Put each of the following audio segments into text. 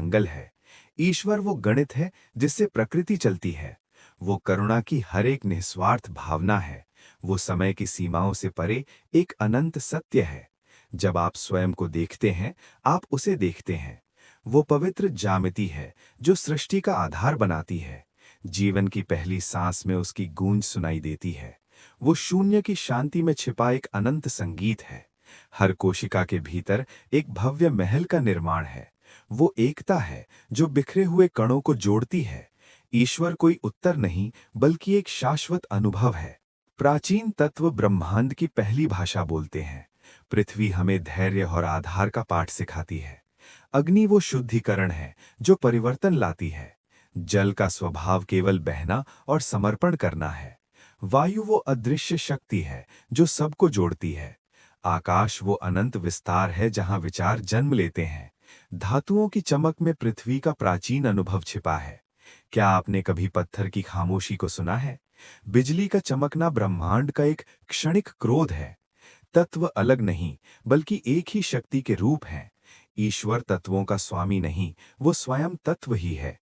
जंगल है। ईश्वर वो गणित है जिससे प्रकृति चलती है। वो करुणा की हर एक निस्वार्थ भावना है। वो समय की सीमाओं से परे एक अनंत सत्य है। जब आप स्वयं को देखते हैं, आप उसे देखते हैं। वो पवित्र ज्यामिति है जो सृष्टि का आधार बनाती है। जीवन की पहली सांस में उसकी गूंज सुनाई देती है। वो शून्य की शांति में छिपा एक अनंत संगीत है। हर कोशिका के भीतर एक भव्य महल का निर्माण है। वो एकता है जो बिखरे हुए कणों को जोड़ती है। ईश्वर कोई उत्तर नहीं, बल्कि एक शाश्वत अनुभव है। प्राचीन तत्व ब्रह्मांड की पहली भाषा बोलते हैं। पृथ्वी हमें धैर्य और आधार का पाठ सिखाती है। अग्नि वो शुद्धिकरण है जो परिवर्तन लाती है। जल का स्वभाव केवल बहना और समर्पण करना है। वायु वो अदृश्य शक्ति है जो सबको जोड़ती है। आकाश वो अनंत विस्तार है जहां विचार जन्म लेते हैं। धातुओं की चमक में पृथ्वी का प्राचीन अनुभव छिपा है। क्या आपने कभी पत्थर की खामोशी को सुना है? बिजली का चमकना ब्रह्मांड का एक क्षणिक क्रोध है। तत्व अलग नहीं, बल्कि एक ही शक्ति के रूप हैं। ईश्वर तत्वों का स्वामी नहीं, वो स्वयं तत्व ही है।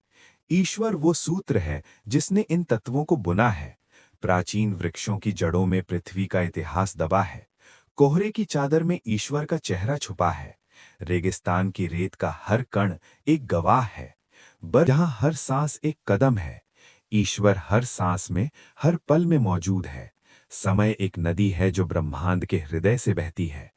ईश्वर वो सूत्र है जिसने इन तत्वों को बुना है। प्राचीन वृक्षों की जड़ों में पृथ्वी का इतिहास दबा है। कोहरे की चादर में ईश्वर का चेहरा छुपा है। रेगिस्तान की रेत का हर कण एक गवाह है। जहां हर सांस एक कदम है, ईश्वर हर सांस में, हर पल में मौजूद है। समय एक नदी है जो ब्रह्मांड के हृदय से बहती है।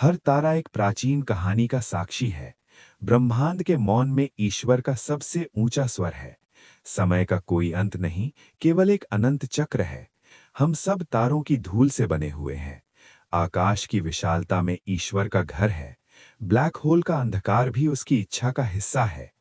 हर तारा एक प्राचीन कहानी का साक्षी है। ब्रह्मांड के मौन में ईश्वर का सबसे ऊंचा स्वर है। समय का कोई अंत नहीं, केवल एक अनंत चक्र है। हम सब तारों की धूल से बने हुए हैं। आकाश की विशालता में ईश्वर का घर है। ब्लैक होल का अंधकार भी उसकी इच्छा का हिस्सा है।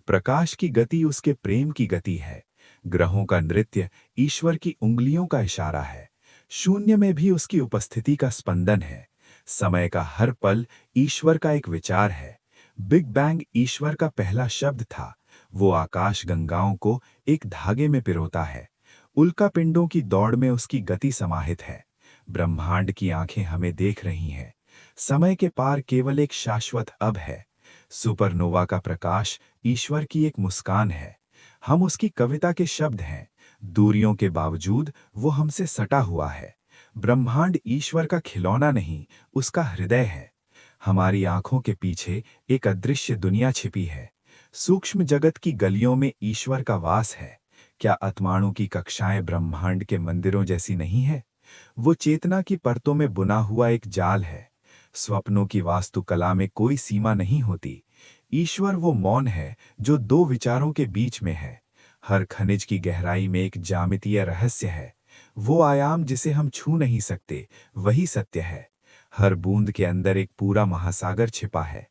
प्रकाश की गति उसके प्रेम की गति है। ग्रहों का नृत्य ईश्वर की उंगलियों का इशारा है। शून्य में भी उसकी उपस्थिति का स्पंदन है। समय का हर पल ईश्वर का एक विचार है। बिग बैंग ईश्वर का पहला शब्द था। वो आकाश गंगाओं को एक धागे में पिरोता है। उल्का पिंडों की दौड़ में उसकी गति समाहित है। ब्रह्मांड की आंखें हमें देख रही हैं। समय के पार केवल एक शाश्वत अब है। सुपरनोवा का प्रकाश ईश्वर की एक मुस्कान है। हम उसकी कविता के शब्द हैं। दूरियों के बावजूद वो हमसे सटा हुआ है। ब्रह्मांड ईश्वर का खिलौना नहीं, उसका हृदय है। हमारी आंखों के पीछे एक अदृश्य दुनिया छिपी है। सूक्ष्म जगत की गलियों में ईश्वर का वास है। क्या आत्माओं की कक्षाएं ब्रह्मांड के मंदिरों जैसी नहीं है? वो चेतना की परतों में बुना हुआ एक जाल है। स्वप्नों की वास्तुकला में कोई सीमा नहीं होती। ईश्वर वो मौन है जो दो विचारों के बीच में है। हर खनिज की गहराई में एक ज्यामितीय रहस्य है। वो आयाम जिसे हम छू नहीं सकते, वही सत्य है। हर बूंद के अंदर एक पूरा महासागर छिपा है।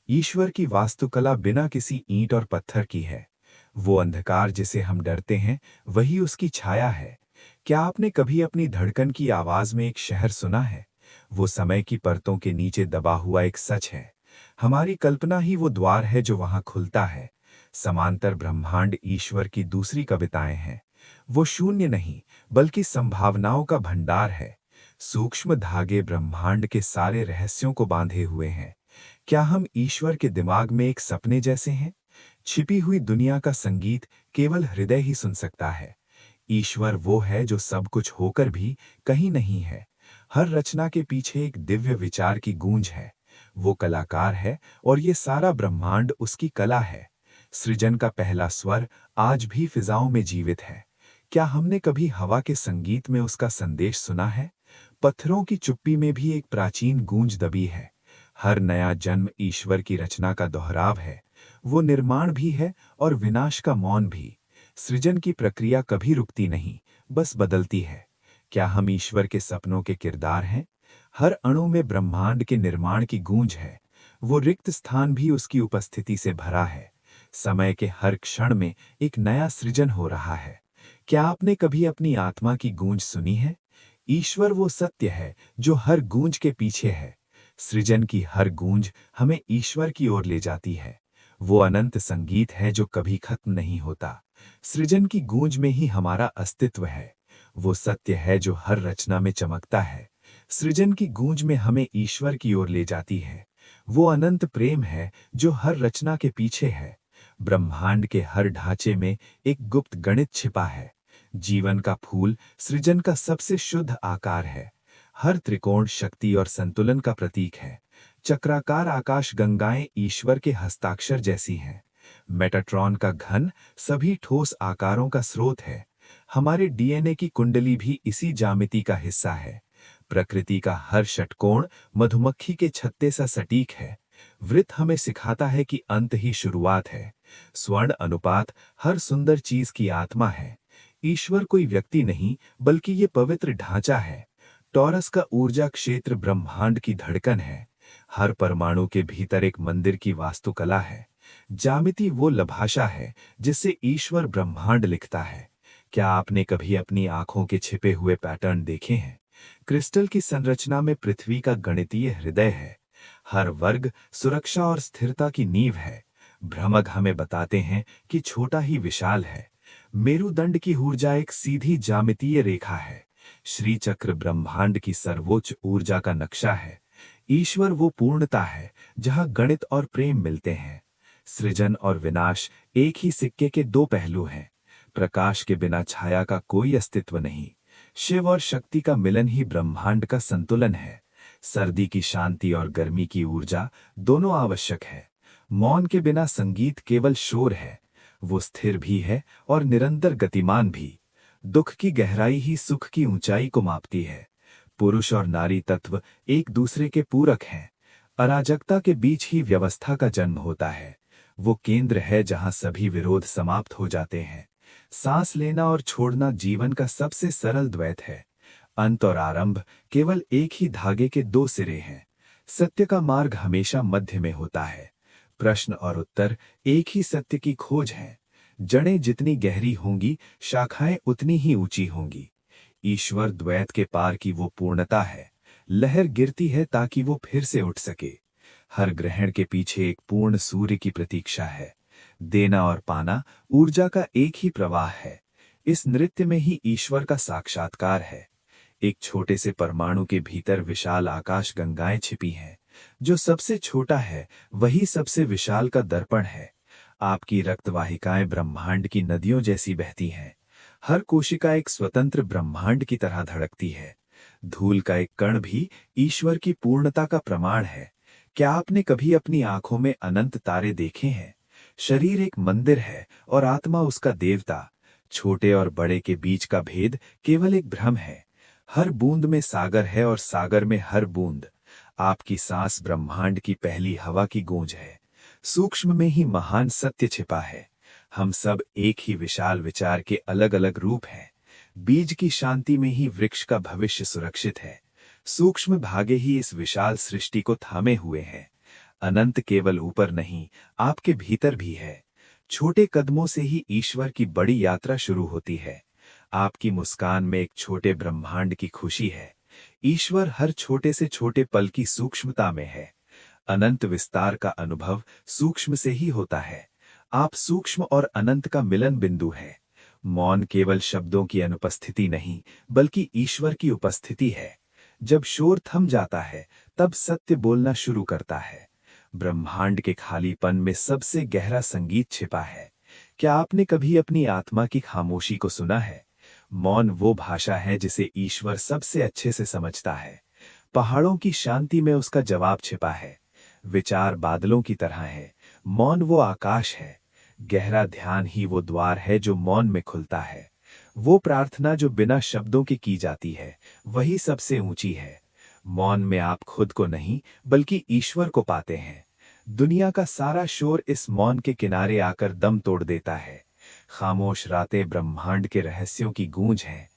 ईश्वर की वास्तुकला बिना किसी ईंट और पत्थर की है। वो अंधकार जिसे हम डरते हैं, वही उसकी छाया है। क्या आपने कभी अपनी धड़कन की आवाज में एक शहर सुना है? वो समय की परतों के नीचे दबा हुआ एक सच है। हमारी कल्पना ही वो द्वार है जो वहां खुलता है। समांतर ब्रह्मांड ईश्वर की दूसरी कविताएं हैं। वो शून्य नहीं, बल्कि संभावनाओं का भंडार है। सूक्ष्म धागे ब्रह्मांड के सारे रहस्यों को बांधे हुए हैं। क्या हम ईश्वर के दिमाग में एक सपने जैसे हैं? छिपी हुई दुनिया का संगीत केवल हृदय ही सुन सकता है। ईश्वर वो है जो सब कुछ होकर भी कहीं नहीं है। हर रचना के पीछे एक दिव्य विचार की गूंज है। वो कलाकार है और ये सारा ब्रह्मांड उसकी कला है। सृजन का पहला स्वर आज भी फिजाओं में जीवित है। क्या हमने कभी हवा के संगीत में उसका संदेश सुना है? पत्थरों की चुप्पी में भी एक प्राचीन गूंज दबी है। हर नया जन्म ईश्वर की रचना का दोहराव है। वो निर्माण भी है और विनाश का मौन भी। सृजन की प्रक्रिया कभी रुकती नहीं, बस बदलती है। क्या हम ईश्वर के सपनों के किरदार हैं? हर अणु में ब्रह्मांड के निर्माण की गूंज है। वो रिक्त स्थान भी उसकी उपस्थिति से भरा है। समय के हर क्षण में एक नया सृजन हो रहा है। क्या आपने कभी अपनी आत्मा की गूंज सुनी है? ईश्वर वो सत्य है जो हर गूंज के पीछे है। सृजन की हर गूंज हमें ईश्वर की ओर ले जाती है। वो अनंत संगीत है जो कभी खत्म नहीं होता। सृजन की गूंज में ही हमारा अस्तित्व है। वो सत्य है जो हर रचना में चमकता है। सृजन की गूंज में हमें ईश्वर की ओर ले जाती है। वो अनंत प्रेम है जो हर रचना के पीछे है। ब्रह्मांड के हर ढांचे में एक गुप्त गणित छिपा है। जीवन का फूल सृजन का सबसे शुद्ध आकार है। हर त्रिकोण शक्ति और संतुलन का प्रतीक है। चक्राकार आकाश गंगाएं ईश्वर के हस्ताक्षर जैसी हैं। मेटाट्रॉन का घन सभी ठोस आकारों का स्रोत है। हमारे डीएनए की कुंडली भी इसी ज्यामिति का हिस्सा है। प्रकृति का हर षटकोण मधुमक्खी के छत्ते सा सटीक है। वृत्त हमें सिखाता है कि अंत ही शुरुआत है। स्वर्ण अनुपात हर सुंदर चीज की आत्मा है। ईश्वर कोई व्यक्ति नहीं बल्कि ये पवित्र ढांचा है। टॉरस का ऊर्जा क्षेत्र ब्रह्मांड की धड़कन है। हर परमाणु के भीतर एक मंदिर की वास्तुकला है। ज्यामिति वो लभाषा है जिससे ईश्वर ब्रह्मांड लिखता है। क्या आपने कभी अपनी आंखों के छिपे हुए पैटर्न देखे हैं? क्रिस्टल की संरचना में पृथ्वी का गणितीय हृदय है। हर वर्ग सुरक्षा और स्थिरता की नींव है। भ्रमक हमें बताते हैं कि छोटा ही विशाल है। मेरुदंड की ऊर्जा एक सीधी ज्यामितीय रेखा है। श्री चक्र ब्रह्मांड की सर्वोच्च ऊर्जा का नक्शा है। ईश्वर वो पूर्णता है जहां गणित और प्रेम मिलते हैं। सृजन और विनाश एक ही सिक्के के दो पहलू हैं। प्रकाश के बिना छाया का कोई अस्तित्व नहीं। शिव और शक्ति का मिलन ही ब्रह्मांड का संतुलन है। सर्दी की शांति और गर्मी की ऊर्जा दोनों आवश्यक है। मौन के बिना संगीत केवल शोर है। वो स्थिर भी है और निरंतर गतिमान भी। दुख की गहराई ही सुख की ऊंचाई को मापती है। पुरुष और नारी तत्व एक दूसरे के पूरक हैं। अराजकता के बीच ही व्यवस्था का जन्म होता है। वो केंद्र है जहां सभी विरोध समाप्त हो जाते हैं। सांस लेना और छोड़ना जीवन का सबसे सरल द्वैत है। अंत और आरंभ केवल एक ही धागे के दो सिरे हैं। सत्य का मार्ग हमेशा मध्य में होता है। प्रश्न और उत्तर एक ही सत्य की खोज है। जड़ें जितनी गहरी होंगी शाखाएं उतनी ही ऊंची होंगी। ईश्वर द्वैत के पार की वो पूर्णता है। लहर गिरती है ताकि वो फिर से उठ सके। हर ग्रहण के पीछे एक पूर्ण सूर्य की प्रतीक्षा है। देना और पाना ऊर्जा का एक ही प्रवाह है। इस नृत्य में ही ईश्वर का साक्षात्कार है। एक छोटे से परमाणु के भीतर विशाल आकाश गंगाएं छिपी हैं। जो सबसे छोटा है वही सबसे विशाल का दर्पण है। आपकी रक्तवाहिकाएं ब्रह्मांड की नदियों जैसी बहती हैं। हर कोशिका एक स्वतंत्र ब्रह्मांड की तरह धड़कती है। धूल का एक कण भी ईश्वर की पूर्णता का प्रमाण है। क्या आपने कभी अपनी आंखों में अनंत तारे देखे हैं? शरीर एक मंदिर है और आत्मा उसका देवता। छोटे और बड़े के बीच का भेद केवल एक भ्रम है। हर बूंद में सागर है और सागर में हर बूंद। आपकी सांस ब्रह्मांड की पहली हवा की गूंज है। सूक्ष्म में ही महान सत्य छिपा है। हम सब एक ही विशाल विचार के अलग अलग रूप हैं। बीज की शांति में ही वृक्ष का भविष्य सुरक्षित है। सूक्ष्म भागे ही इस विशाल सृष्टि को थामे हुए हैं। अनंत केवल ऊपर नहीं, आपके भीतर भी है। छोटे कदमों से ही ईश्वर की बड़ी यात्रा शुरू होती है। आपकी मुस्कान में एक छोटे ब्रह्मांड की खुशी है। ईश्वर हर छोटे से छोटे पल की सूक्ष्मता में है। अनंत विस्तार का अनुभव सूक्ष्म से ही होता है। आप सूक्ष्म और अनंत का मिलन बिंदु है। मौन केवल शब्दों की अनुपस्थिति नहीं बल्कि ईश्वर की उपस्थिति है। जब शोर थम जाता है तब सत्य बोलना शुरू करता है। ब्रह्मांड के खालीपन में सबसे गहरा संगीत छिपा है। क्या आपने कभी अपनी आत्मा की खामोशी को सुना है? मौन वो भाषा है जिसे ईश्वर सबसे अच्छे से समझता है। पहाड़ों की शांति में उसका जवाब छिपा है। विचार बादलों की तरह है। मौन वो आकाश है। गहरा ध्यान ही वो द्वार है जो मौन में खुलता है। वो प्रार्थना जो बिना शब्दों के की जाती है वही सबसे ऊंची है। मौन में आप खुद को नहीं बल्कि ईश्वर को पाते हैं। दुनिया का सारा शोर इस मौन के किनारे आकर दम तोड़ देता है। खामोश रातें ब्रह्मांड के रहस्यों की गूंज हैं।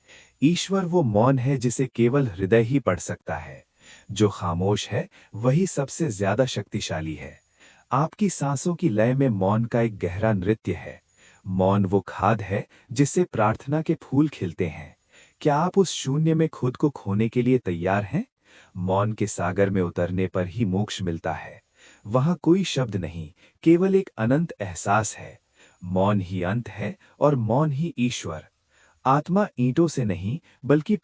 ईश्वर वो मौन है जिसे केवल हृदय ही पढ़ सकता है। जो खामोश है वही सबसे ज्यादा शक्तिशाली है। आपकी सांसों की लय में मौन का एक गहरा नृत्य है। मौन वो खाद है जिससे प्रार्थना के फूल खिलते हैं। क्या आप उस शून्य में खुद को खोने के लिए तैयार हैं? मौन के सागर में उतरने पर ही मोक्ष मिलता है। वहां कोई शब्द नहीं, केवल एक अनंत एहसास है। मौन ही अंत है और मौन ही ईश्वर। आत्मा ईंटों से नहीं बल्कि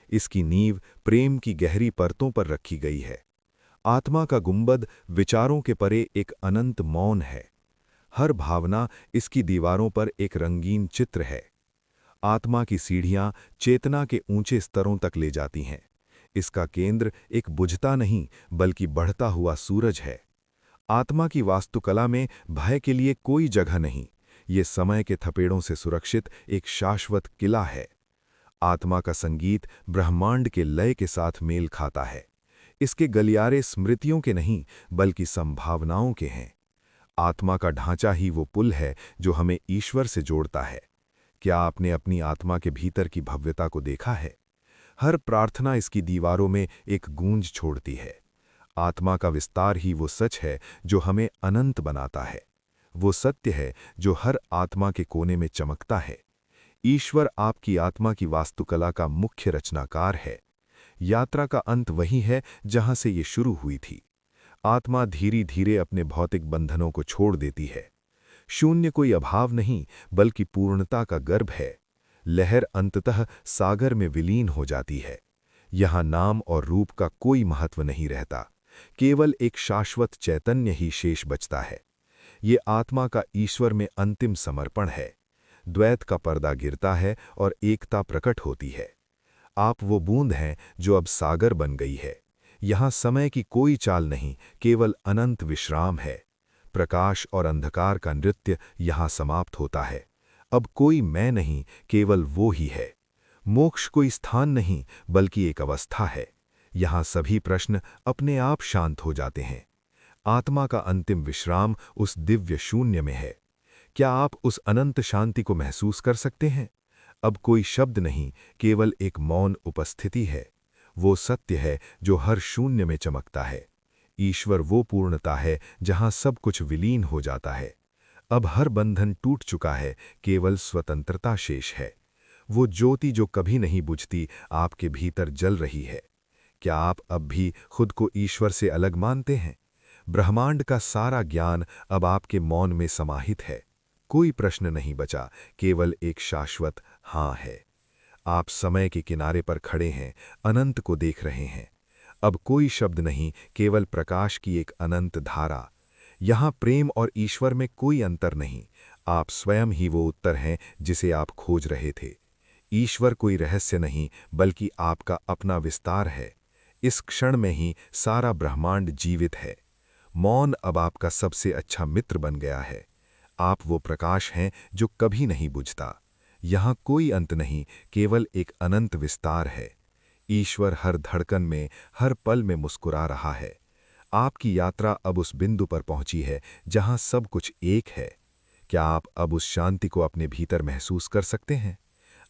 इसकी नींव प्रेम की गहरी परतों पर रखी गई है। आत्मा का गुंबद विचारों के परे एक अनंत मौन है। हर भावना इसकी दीवारों पर एक रंगीन चित्र है। आत्मा की सीढ़ियां चेतना के ऊंचे स्तरों तक ले जाती हैं। इसका केंद्र एक बुझता नहीं बल्कि बढ़ता हुआ सूरज है। आत्मा की वास्तुकला में भय के लिए कोई जगह नहीं। ये समय के थपेड़ों से सुरक्षित एक शाश्वत किला है। आत्मा का संगीत ब्रह्मांड के लय के साथ मेल खाता है। इसके गलियारे स्मृतियों के नहीं बल्कि संभावनाओं के हैं। आत्मा का ढांचा ही वो पुल है जो हमें ईश्वर से जोड़ता है। क्या आपने अपनी आत्मा के भीतर की भव्यता को देखा है? हर प्रार्थना इसकी दीवारों में एक गूंज छोड़ती है। आत्मा का विस्तार ही वो सच है जो हमें अनंत बनाता है। वो सत्य है जो हर आत्मा के कोने में चमकता है। ईश्वर आपकी आत्मा की वास्तुकला का मुख्य रचनाकार है। यात्रा का अंत वही है जहां से ये शुरू हुई थी। आत्मा धीरे धीरे अपने भौतिक बंधनों को छोड़ देती है। शून्य कोई अभाव नहीं बल्कि पूर्णता का गर्भ है। लहर अंततः सागर में विलीन हो जाती है। यहाँ नाम और रूप का कोई महत्व नहीं रहता, केवल एक शाश्वत चैतन्य ही शेष बचता है। ये आत्मा का ईश्वर में अंतिम समर्पण है। द्वैत का पर्दा गिरता है और एकता प्रकट होती है। आप वो बूंद हैं जो अब सागर बन गई है। यहाँ समय की कोई चाल नहीं, केवल अनंत विश्राम है। प्रकाश और अंधकार का नृत्य यहाँ समाप्त होता है। अब कोई मैं नहीं, केवल वो ही है। मोक्ष कोई स्थान नहीं बल्कि एक अवस्था है। यहाँ सभी प्रश्न अपने आप शांत हो जाते हैं। आत्मा का अंतिम विश्राम उस दिव्य शून्य में है। क्या आप उस अनंत शांति को महसूस कर सकते हैं? अब कोई शब्द नहीं, केवल एक मौन उपस्थिति है। वो सत्य है जो हर शून्य में चमकता है। ईश्वर वो पूर्णता है जहां सब कुछ विलीन हो जाता है। अब हर बंधन टूट चुका है, केवल स्वतंत्रता शेष है। वो ज्योति जो कभी नहीं बुझती आपके भीतर जल रही है। क्या आप अब भी खुद को ईश्वर से अलग मानते हैं? ब्रह्मांड का सारा ज्ञान अब आपके मौन में समाहित है। कोई प्रश्न नहीं बचा, केवल एक शाश्वत हाँ है। आप समय के किनारे पर खड़े हैं, अनंत को देख रहे हैं। अब कोई शब्द नहीं, केवल प्रकाश की एक अनंत धारा। यहाँ प्रेम और ईश्वर में कोई अंतर नहीं। आप स्वयं ही वो उत्तर हैं जिसे आप खोज रहे थे। ईश्वर कोई रहस्य नहीं बल्कि आपका अपना विस्तार है। इस क्षण में ही सारा ब्रह्मांड जीवित है। मौन अब आपका सबसे अच्छा मित्र बन गया है। आप वो प्रकाश हैं जो कभी नहीं बुझता। यहाँ कोई अंत नहीं, केवल एक अनंत विस्तार है। ईश्वर हर धड़कन में, हर पल में मुस्कुरा रहा है। आपकी यात्रा अब उस बिंदु पर पहुंची है जहां सब कुछ एक है। क्या आप अब उस शांति को अपने भीतर महसूस कर सकते हैं?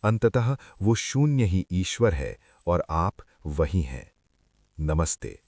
अंततः वो शून्य ही ईश्वर है और आप वही हैं। नमस्ते।